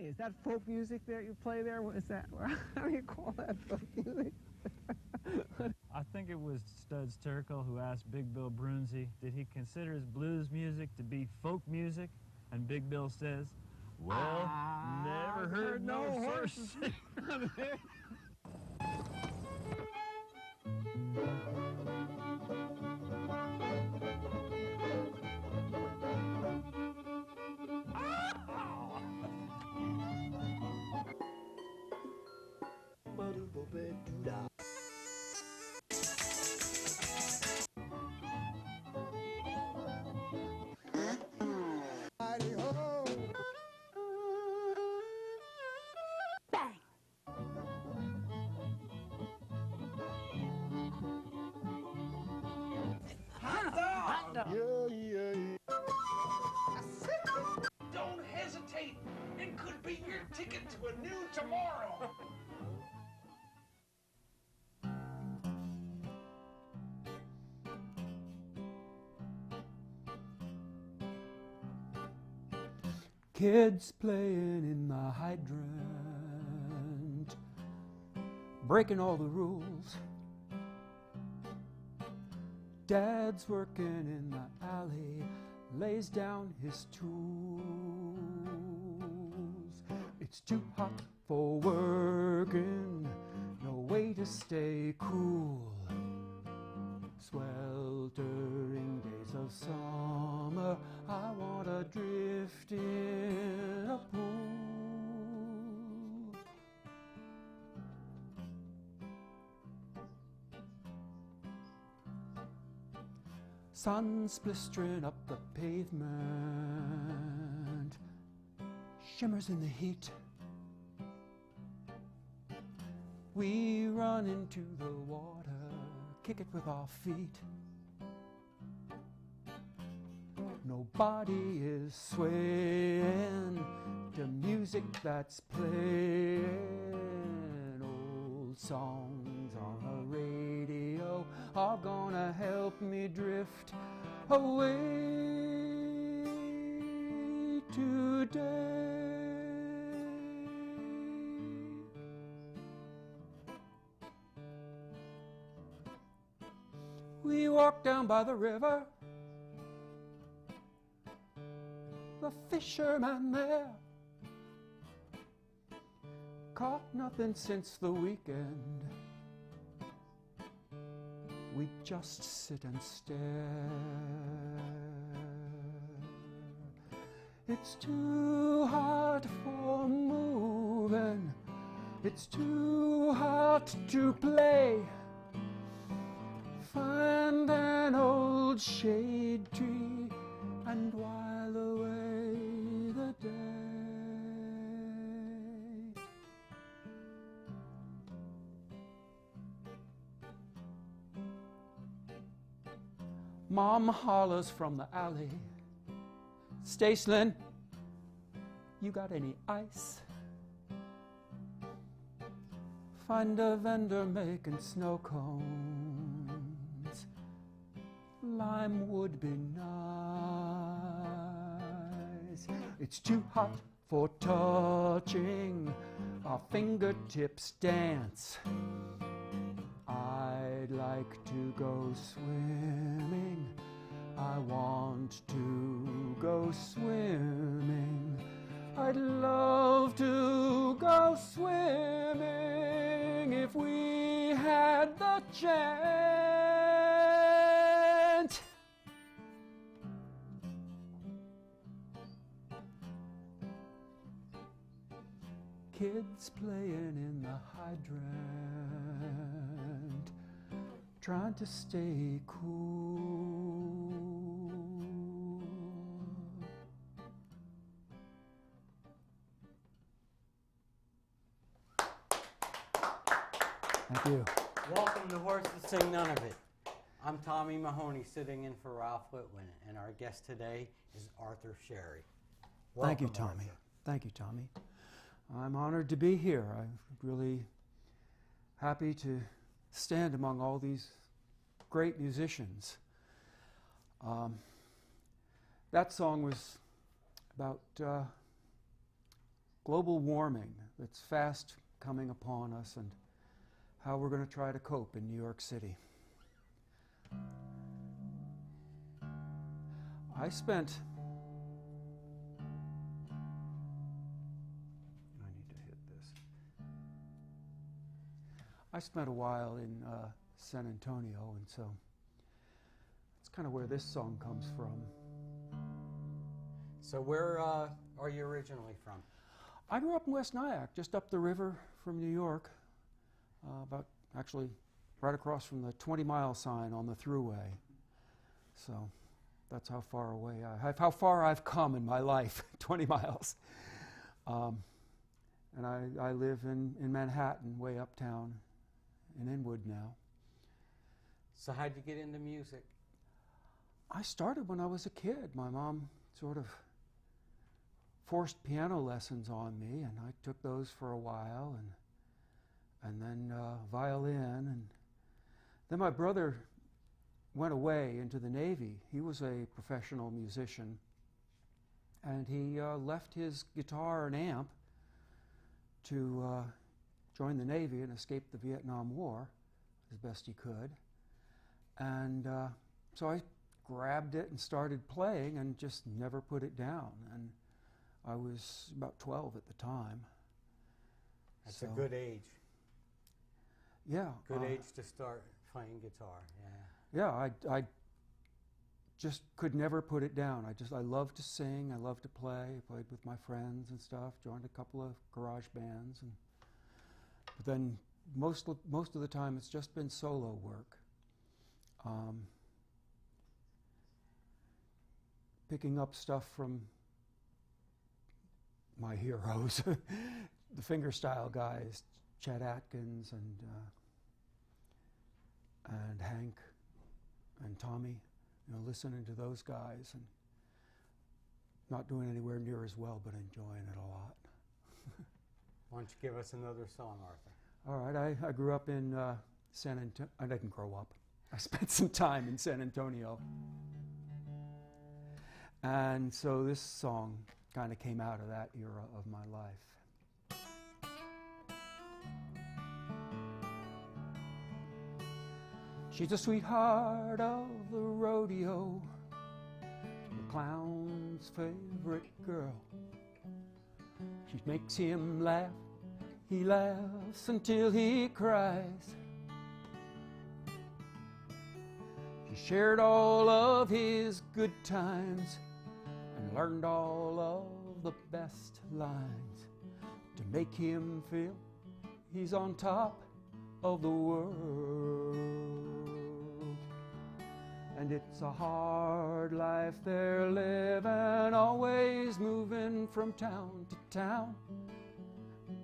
Hey, is that folk music that you play there? What is that? How do you call that folk music? I think it was Studs Terkel who asked Big Bill Brunzi, did he consider his blues music to be folk music? And Big Bill says, well, never heard no horse. Don't hesitate. It could be your ticket to a new tomorrow. Kids playing in the hydrant, breaking all the rules. Dad's working in the alley, lays down his tools. It's too hot for working, no way to stay cool. Sweltering days of summer, I want to drift in a pool. Sun's blistering up the pavement, shimmers in the heat. We run into the water, kick it with our feet. Nobody is swaying to music that's playing. Old songs on the radio are gonna help me drift away today. We walked down by the river, the fisherman there caught nothing since the weekend. We just sit and stare. It's too hard for moving, it's too hard to play. Find an old shade tree and while away the day. Mom hollers from the alley, Stacelyn, you got any ice? Find a vendor making snow cones. Lime would be nice. It's too hot for touching, our fingertips dance. I'd like to go swimming, I want to go swimming. I'd love to go swimming if we had the chance. Kids playing in the hydrant, trying to stay cool. Thank you. Welcome to Horses Sing None of It. I'm Tommy Mahoney, sitting in for Ralph Whitwin, and our guest today is Arthur Sherry. Thank you, Welcome, Tommy. Arthur. Thank you, Tommy. I'm honored to be here. I'm really happy to stand among all these great musicians. That song was about global warming that's fast coming upon us and how we're going to try to cope in New York City. I spent a while in San Antonio, and so that's kind of where this song comes from. So where are you originally from? I grew up in West Nyack, just up the river from New York, about actually right across from the 20-mile sign on the thruway. So that's how far away how far I've come in my life, 20 miles. And I live in Manhattan, way uptown, in Inwood now. So how'd you get into music? I started when I was a kid. My mom sort of forced piano lessons on me, and I took those for a while, and then violin, and then my brother went away into the Navy. He was a professional musician, and he left his guitar and amp to join the Navy and escape the Vietnam War as best he could. And so I grabbed it and started playing and just never put it down. And I was about 12 at the time. That's a good age. Yeah. Good age to start playing guitar, yeah. Yeah, I just could never put it down. I love to sing, I love to play, played with my friends and stuff, joined a couple of garage bands, but then most of the time it's just been solo work. Picking up stuff from my heroes, the fingerstyle guys, Chet Atkins and Hank and Tommy, listening to those guys and not doing anywhere near as well, but enjoying it a lot. Why don't you give us another song, Arthur? All right, I grew up in San Antonio. I didn't grow up. I spent some time in San Antonio. And so this song kind of came out of that era of my life. She's a sweetheart of the rodeo, the clown's favorite girl. She makes him laugh, he laughs until he cries. She shared all of his good times and learned all of the best lines to make him feel he's on top of the world. And it's a hard life they're living, always moving from town to town.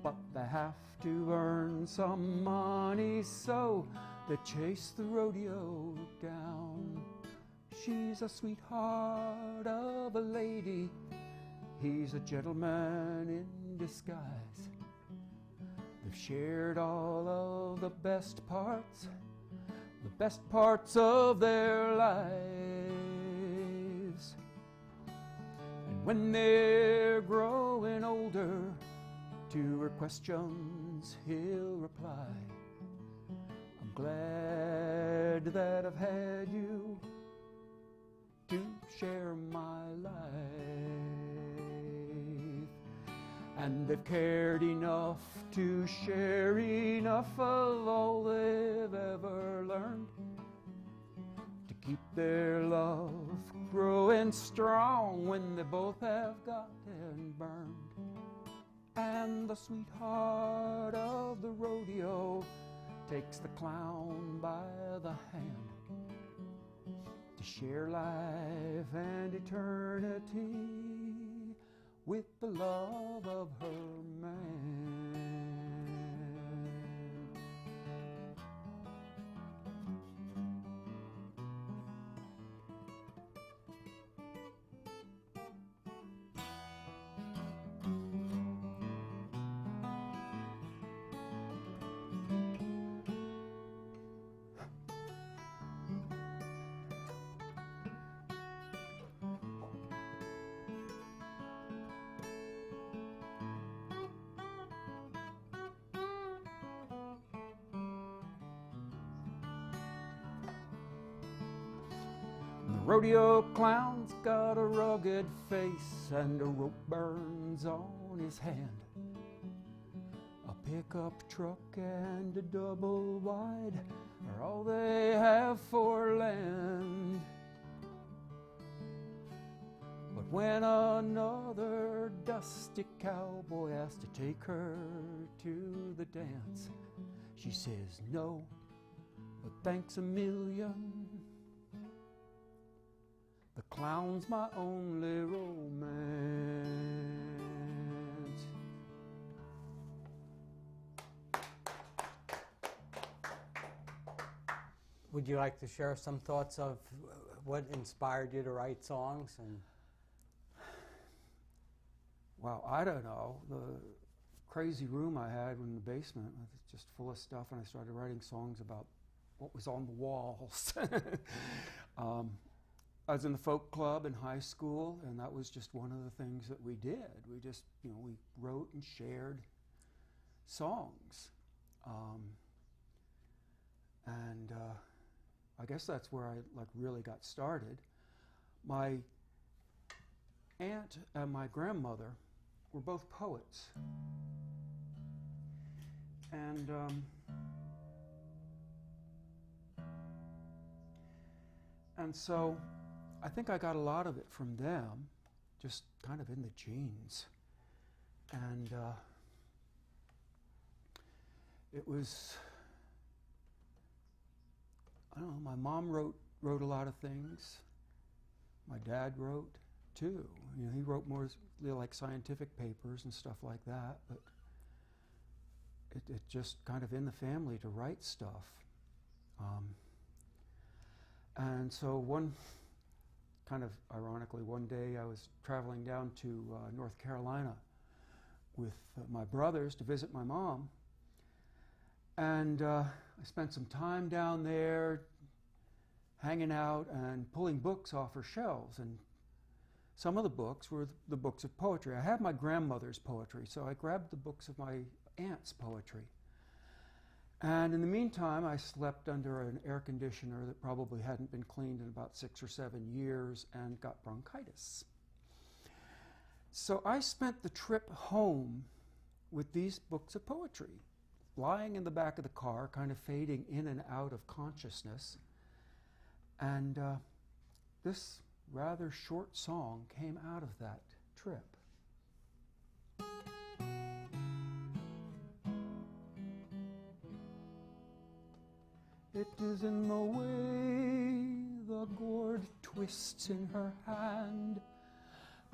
But they have to earn some money, so they chase the rodeo down. She's a sweetheart of a lady, he's a gentleman in disguise. They've shared all of the best parts of their lives. And when they're growing older, to her questions he'll reply, I'm glad that I've had you to share my life. And they've cared enough to share enough of all they've ever learned to keep their love growing strong when they both have gotten burned. And the sweetheart of the rodeo takes the clown by the hand to share life and eternity with the love of her man. rodeo clown's got a rugged face and a rope burns on his hand. A pickup truck and a double wide are all they have for land. But when another dusty cowboy asks to take her to the dance, she says no, but thanks a million. The clown's my only romance. Would you like to share some thoughts of what inspired you to write songs? And Wow, I don't know. The crazy room I had in the basement was just full of stuff, and I started writing songs about what was on the walls. I was in the folk club in high school, and that was just one of the things that we did. We just, we wrote and shared songs. I guess that's where I really got started. My aunt and my grandmother were both poets. And so I think I got a lot of it from them, just kind of in the genes. And it was, I don't know, my mom wrote a lot of things. My dad wrote too. He wrote more like scientific papers and stuff like that, but it just kind of in the family to write stuff. And so kind of ironically, one day I was traveling down to North Carolina with my brothers to visit my mom. And I spent some time down there hanging out and pulling books off her shelves. And some of the books were the books of poetry. I had my grandmother's poetry, so I grabbed the books of my aunt's poetry. And in the meantime, I slept under an air conditioner that probably hadn't been cleaned in about 6 or 7 years and got bronchitis. So I spent the trip home with these books of poetry, lying in the back of the car, kind of fading in and out of consciousness. And this rather short song came out of that trip. It is in the way the gourd twists in her hand,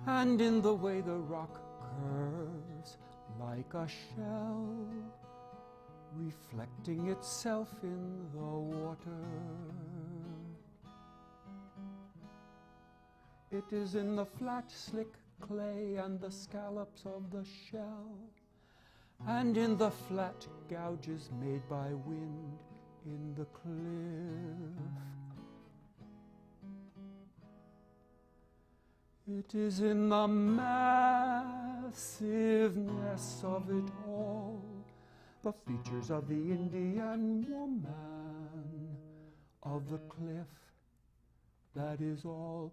and in the way the rock curves like a shell, reflecting itself in the water. It is in the flat, slick clay and the scallops of the shell, and in the flat gouges made by wind in the cliff. It is in the massiveness of it all, the features of the Indian woman of the cliff, that is all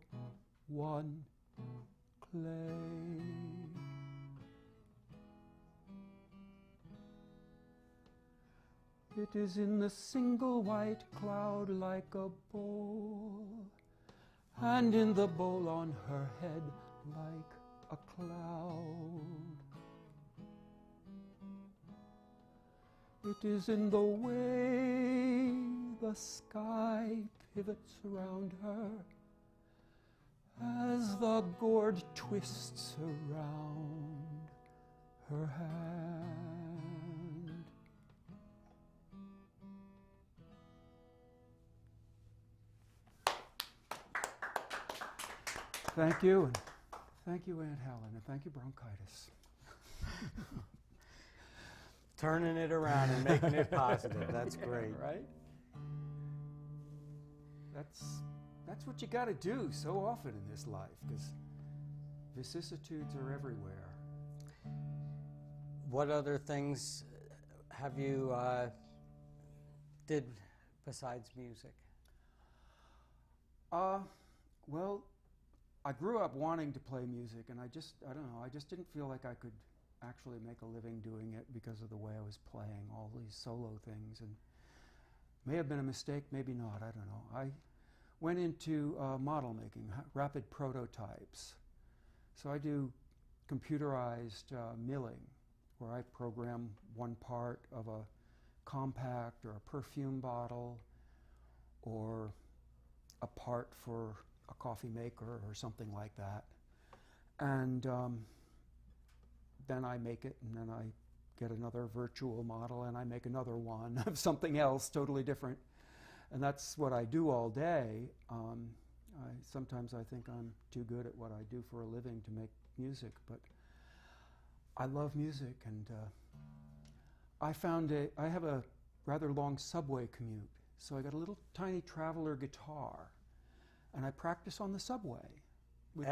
one clay. It is in the single white cloud like a bowl, and in the bowl on her head like a cloud. It is in the way the sky pivots around her as the gourd twists around her hand. Thank you, and thank you, Aunt Helen, and thank you, bronchitis. turning it around and making it positive. That's great. Right? That's what you got to do so often in this life, because vicissitudes are everywhere. What other things have you did besides music? Well, I grew up wanting to play music, and I don't know, I just didn't feel like I could actually make a living doing it because of the way I was playing all these solo things. And may have been a mistake, maybe not, I don't know. I went into model making, rapid prototypes. So I do computerized milling, where I program one part of a compact or a perfume bottle or a part for a coffee maker or something like that. And then I make it, and then I get another virtual model, and I make another one of something else totally different. And that's what I do all day. Sometimes I think I'm too good at what I do for a living to make music, but I love music, and I have a rather long subway commute, so I got a little tiny traveler guitar, and I practice on the subway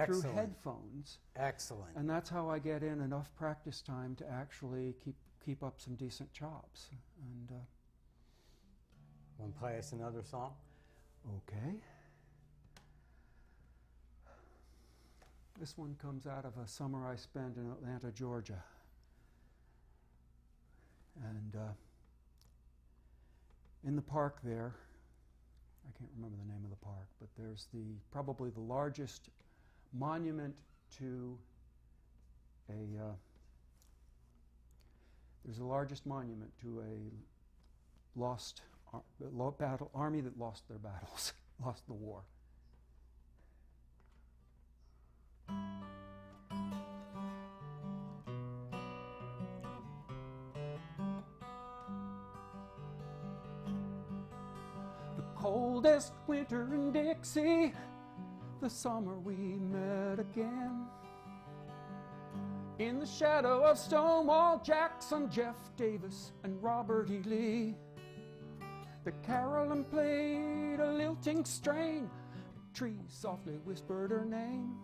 through headphones. Excellent. And that's how I get in enough practice time to actually keep up some decent chops. And want to play us another song? Okay. This one comes out of a summer I spent in Atlanta, Georgia. And in the park there, I can't remember the name of the park, but there's probably the largest monument to there's the largest monument to a lost army that lost their battles, lost the war. The coldest winter in Dixie, the summer we met again. In the shadow of Stonewall Jackson, Jeff Davis, and Robert E. Lee, the carolyn played a lilting strain. Trees softly whispered her name.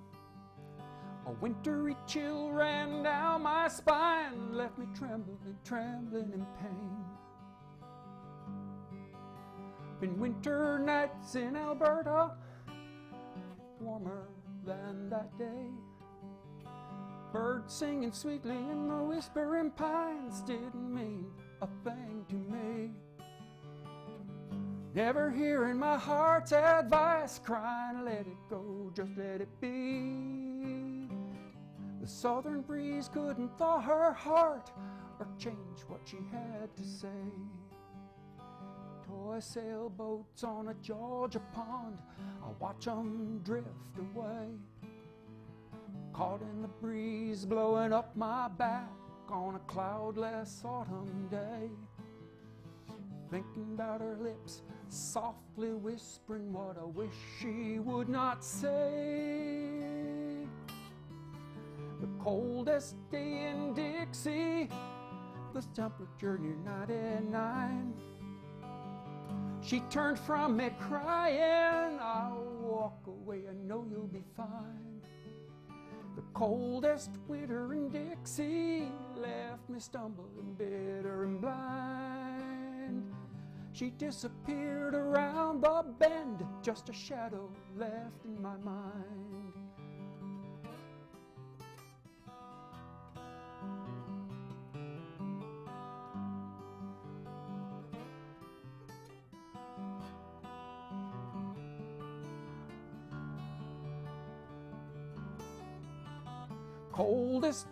A wintry chill ran down my spine, left me trembling in pain. Been winter nights in Alberta, warmer than that day. Birds singing sweetly in the whispering pines didn't mean a thing to me. Never hearing my heart's advice, crying, let it go, just let it be. The southern breeze couldn't thaw her heart or change what she had to say. Toy sailboats on a Georgia pond, I watch 'em drift away. Caught in the breeze blowing up my back on a cloudless autumn day. Thinking about her lips, softly whispering what I wish she would not say. The coldest day in Dixie, the temperature near 99. She turned from me crying, I'll walk away, I know you'll be fine. The coldest winter in Dixie left me stumbling, bitter and blind. She disappeared around the bend, just a shadow left in my mind. Coldest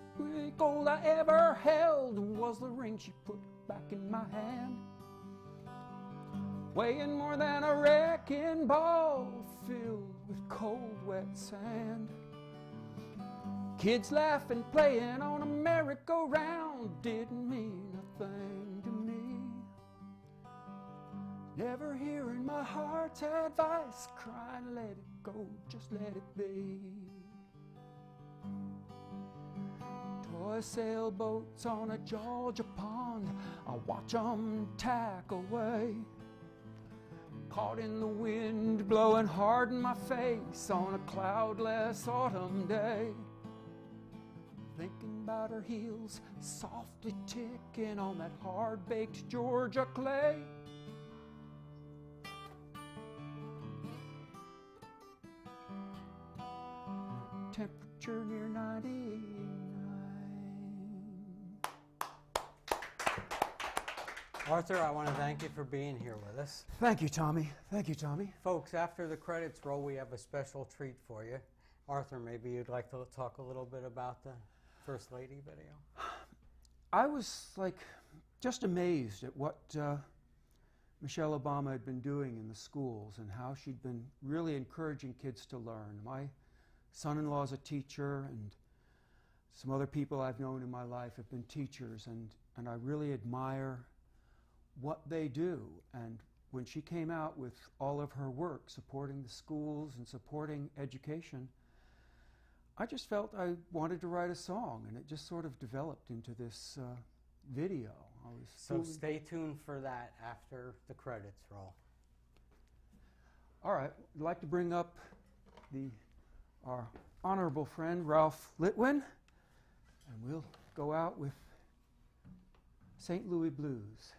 gold I ever held was the ring she put back in my hand, weighing more than a wrecking ball filled with cold wet sand. Kids laughing, playing on a merry-go-round didn't mean a thing to me. Never hearing my heart's advice, crying, let it go, just let it be. Toy sailboats on a Georgia pond, I watch 'em tack away. Caught in the wind, blowing hard in my face on a cloudless autumn day. Thinking about her heels, softly ticking on that hard-baked Georgia clay. temperature near 99. Arthur, I want to thank you for being here with us. Thank you, Tommy. Thank you, Tommy. Folks, after the credits roll, we have a special treat for you. Arthur, maybe you'd like to talk a little bit about the First Lady video? I was like just amazed at what Michelle Obama had been doing in the schools and how she'd been really encouraging kids to learn. My son-in-law is a teacher, and some other people I've known in my life have been teachers, and I really admire what they do. And when she came out with all of her work supporting the schools and supporting education, I just felt I wanted to write a song, and it just sort of developed into this video. So stay tuned for that after the credits roll. All right, I'd like to bring up our honorable friend Ralph Litwin, and we'll go out with St. Louis Blues.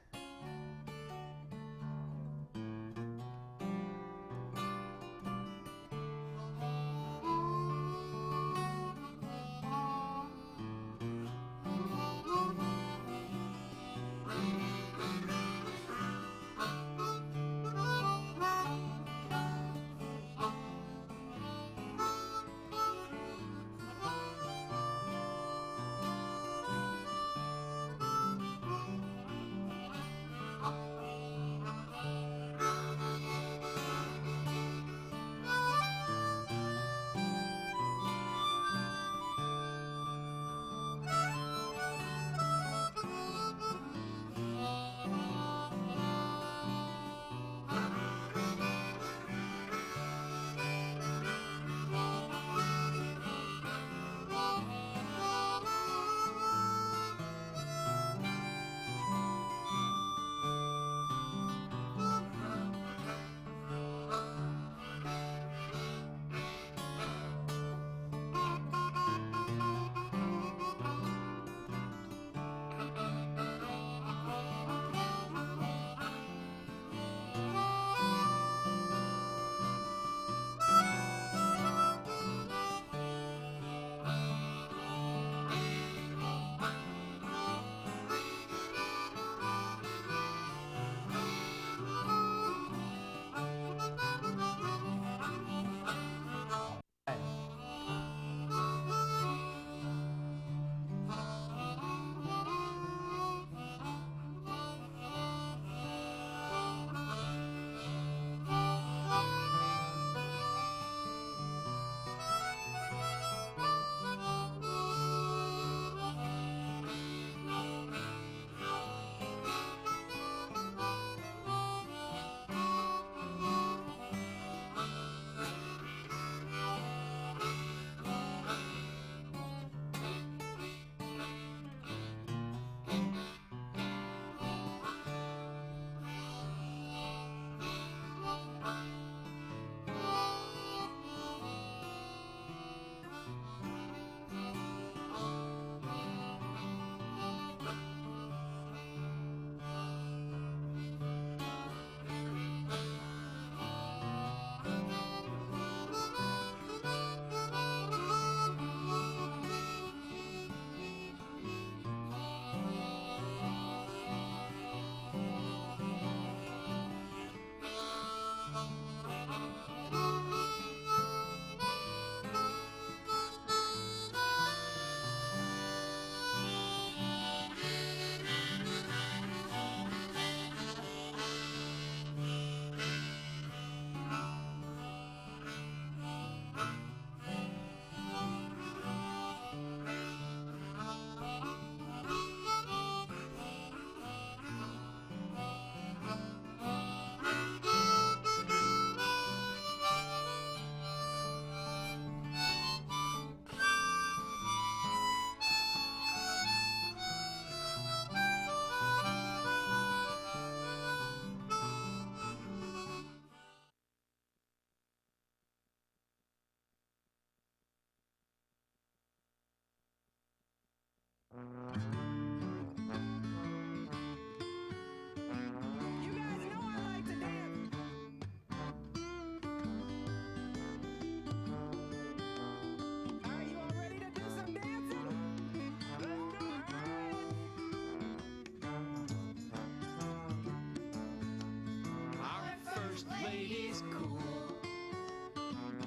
lady's cool.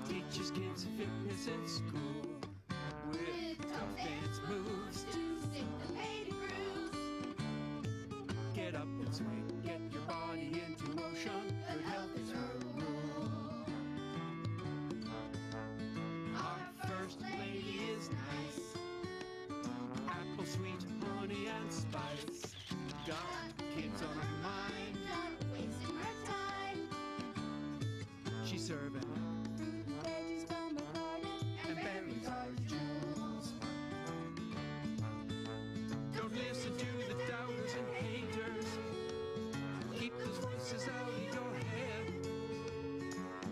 Teaches kids fitness in school with tough dance moves to sing the lady grooves. Get up and swing, get your body into motion. Good health is her rule. Our first lady is nice. Apple sweet, honey and spice. Got kids on her mind. Not wasting her time. She's serving Fruit and veggies from her garden, and berries are jewels. Don't listen to the doubters and haters. Keep those voices out of your head.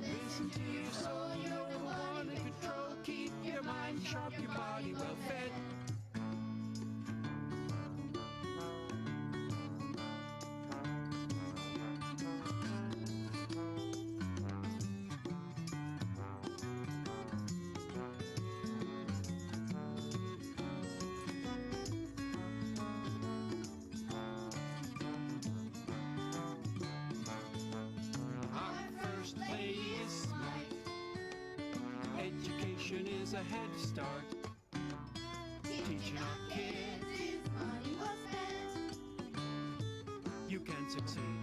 Listen to your soul, you're the one in control. Keep your mind sharp, your body well fed. Our first lady is smart. Education is a head start. Teaching our kids is money well spent. you can succeed.